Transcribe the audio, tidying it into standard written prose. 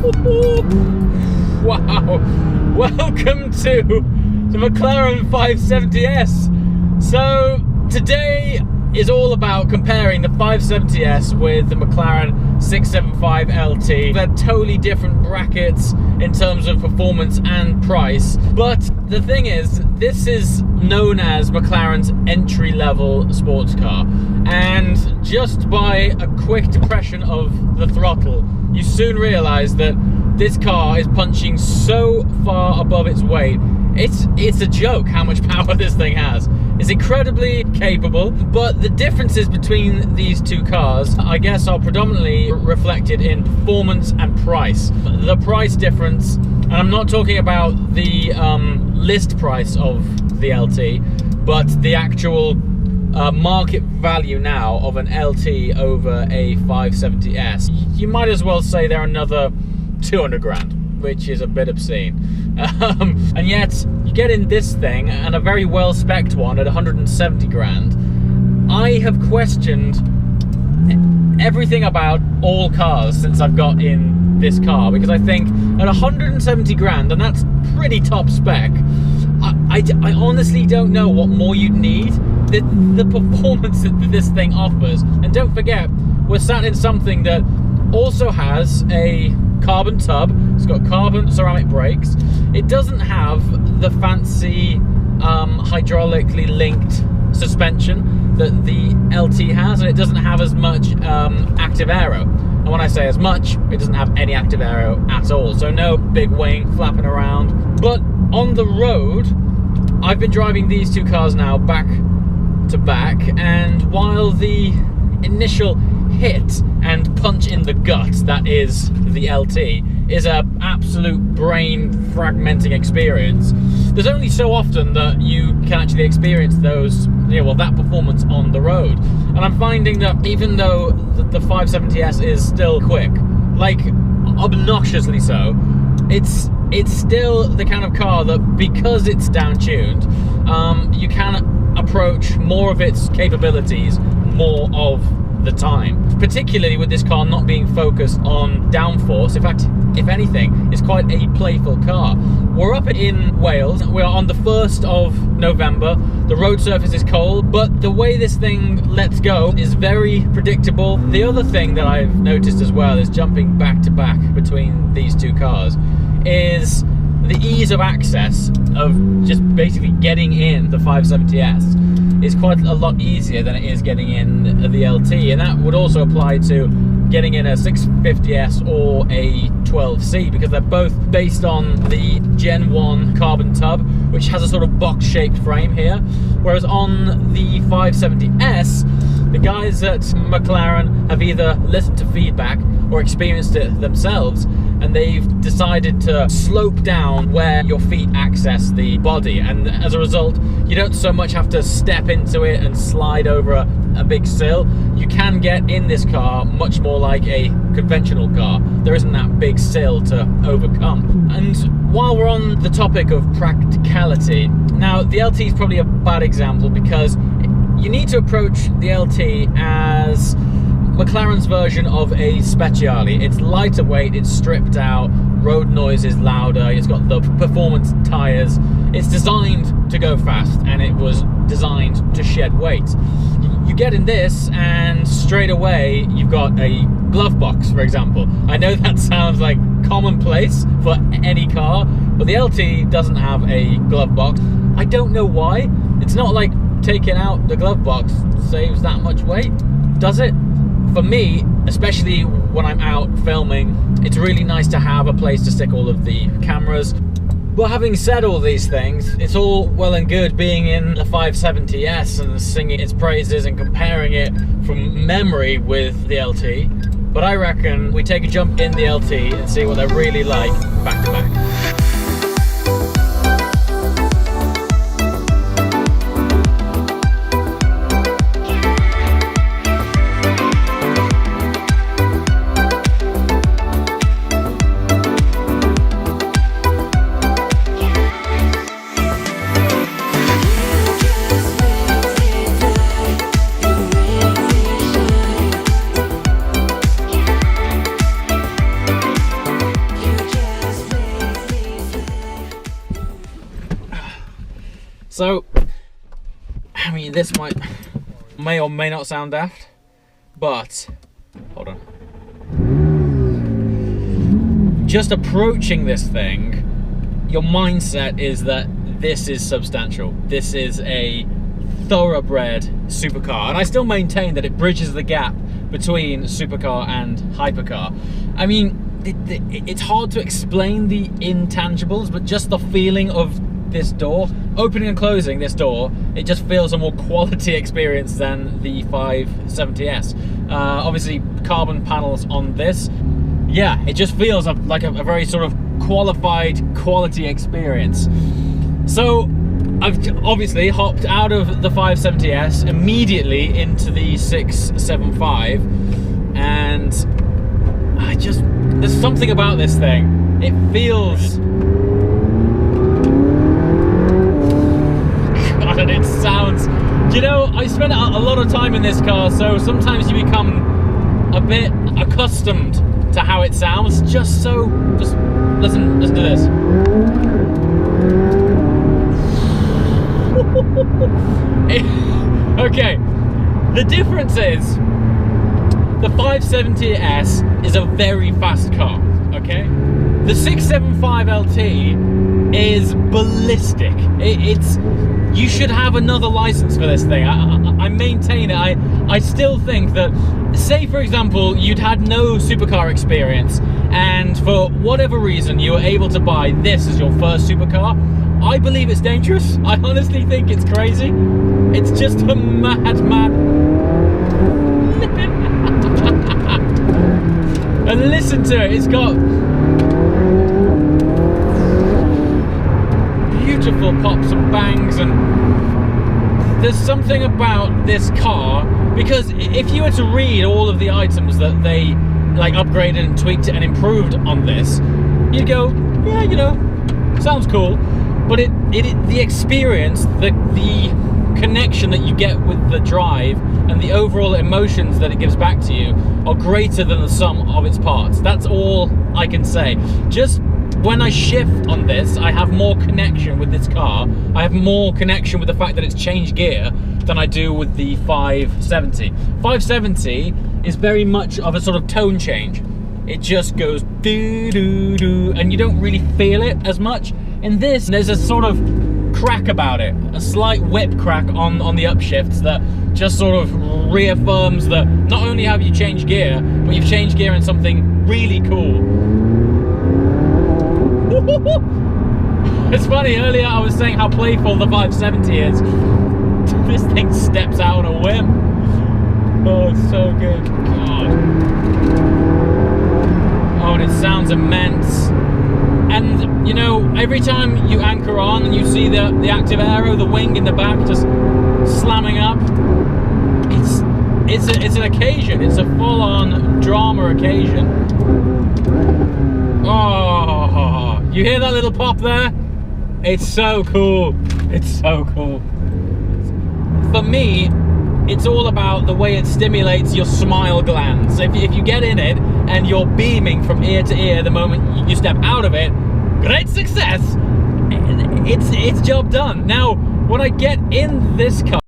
Wow, welcome to the McLaren 570S. So today is all about comparing the 570S with the McLaren 675 LT. They're totally different brackets in terms of performance and price, but the thing is, this is known as McLaren's entry-level sports car, and just by a quick depression of the throttle, you soon realize that this car is punching so far above its weight. It's a joke how much power this thing has. It's incredibly capable, but the differences between these two cars, I guess, are predominantly reflected in performance and price. The price difference, and I'm not talking about the list price of the LT, but the actual market value now of an LT over a 570S. You might as well say they're another 200 grand, which is a bit obscene. And yet, you get in this thing, and a very well-spec'd one at 170 grand. I have questioned everything about all cars since I've got in this car, because I think at 170 grand, and that's pretty top spec, I honestly don't know what more you'd need. The performance that this thing offers, and don't forget, we're sat in something that also has a carbon tub. It's got carbon ceramic brakes. It doesn't have the fancy hydraulically linked suspension that the LT has, and it doesn't have as much active aero. And when I say as much, it doesn't have any active aero at all, so no big wing flapping around. But on the road, I've been driving these two cars now back to back, and while the initial hit and punch in the gut that is the LT is an absolute brain fragmenting experience, there's only so often that you can actually experience those, that performance on the road. And I'm finding that even though the 570S is still quick, like obnoxiously so, it's still the kind of car that, because it's down-tuned, you can approach more of its capabilities more of the time, particularly with this car not being focused on downforce. In fact, if anything, it's quite a playful car. We're up in Wales. We're on the 1st of November. The road surface is cold, but the way this thing lets go is very predictable. The other thing that I've noticed as well is, jumping back to back between these two cars, is the ease of access of just basically getting in the 570S is quite a lot easier than it is getting in the LT, and that would also apply to getting in a 650S or a 12C, because they're both based on the Gen 1 carbon tub, which has a sort of box-shaped frame here, whereas on the 570S, the guys at McLaren have either listened to feedback or experienced it themselves, and they've decided to slope down where your feet access the body, and as a result, you don't so much have to step into it and slide over a big sill. You can get in this car much more like a conventional car. There isn't that big sill to overcome. And while we're on the topic of practicality, now the LT is probably a bad example, because you need to approach the LT as McLaren's version of a Speciale. It's lighter weight, it's stripped out, road noise is louder, it's got the performance tyres. It's designed to go fast, and it was designed to shed weight. You get in this, and straight away you've got a glove box, for example. I know that sounds like commonplace for any car, but the LT doesn't have a glove box. I don't know why. It's not like taking out the glove box saves that much weight, does it? For me, especially when I'm out filming, it's really nice to have a place to stick all of the cameras. But having said all these things, it's all well and good being in the 570S and singing its praises and comparing it from memory with the LT. But I reckon we take a jump in the LT and see what they're really like back to back. So, I mean, this may or may not sound daft, but hold on. Just approaching this thing, your mindset is that this is substantial. This is a thoroughbred supercar, and I still maintain that it bridges the gap between supercar and hypercar. I mean, it's hard to explain the intangibles, but just the feeling of this door, opening and closing this door, it just feels a more quality experience than the 570S. Obviously, carbon panels on this. Yeah, it just feels like a very sort of qualified quality experience. So I've obviously hopped out of the 570S immediately into the 675, and there's something about this thing. It feels, God, and it sounds, you know, I spent a lot of time in this car, so sometimes you become a bit accustomed to how it sounds. Just listen to this. Okay, the difference is the 570S is a very fast car, okay? The 675LT is ballistic. You should have another license for this thing. I maintain it. I still think that, say for example, you'd had no supercar experience, and for whatever reason you were able to buy this as your first supercar, I believe it's dangerous. I honestly think it's crazy. It's just a mad. And listen to it. It's got beautiful pops and bangs, and there's something about this car, because if you were to read all of the items that they like upgraded and tweaked and improved on this, you'd go, yeah, you know, sounds cool. But the experience, the connection that you get with the drive and the overall emotions that it gives back to you are greater than the sum of its parts. That's all I can say. Just when I shift on this, I have more connection with this car. I have more connection with the fact that it's changed gear than I do with the 570. 570 is very much of a sort of tone change. It just goes doo-doo-doo, and you don't really feel it as much. In this, there's a sort of crack about it, a slight whip crack on the upshifts that just sort of reaffirms that not only have you changed gear, but you've changed gear in something really cool. It's funny, earlier I was saying how playful the 570 is. This thing steps out on a whim. Oh, it's so good. God. Oh, and it sounds immense. And, you know, every time you anchor on and you see the active aero, the wing in the back just slamming up, it's an occasion. It's a full-on drama occasion. Oh, you hear that little pop there? It's so cool. It's so cool. For me, it's all about the way it stimulates your smile glands. If you get in it and you're beaming from ear to ear the moment you step out of it, great success. It's job done. Now, when I get in this car,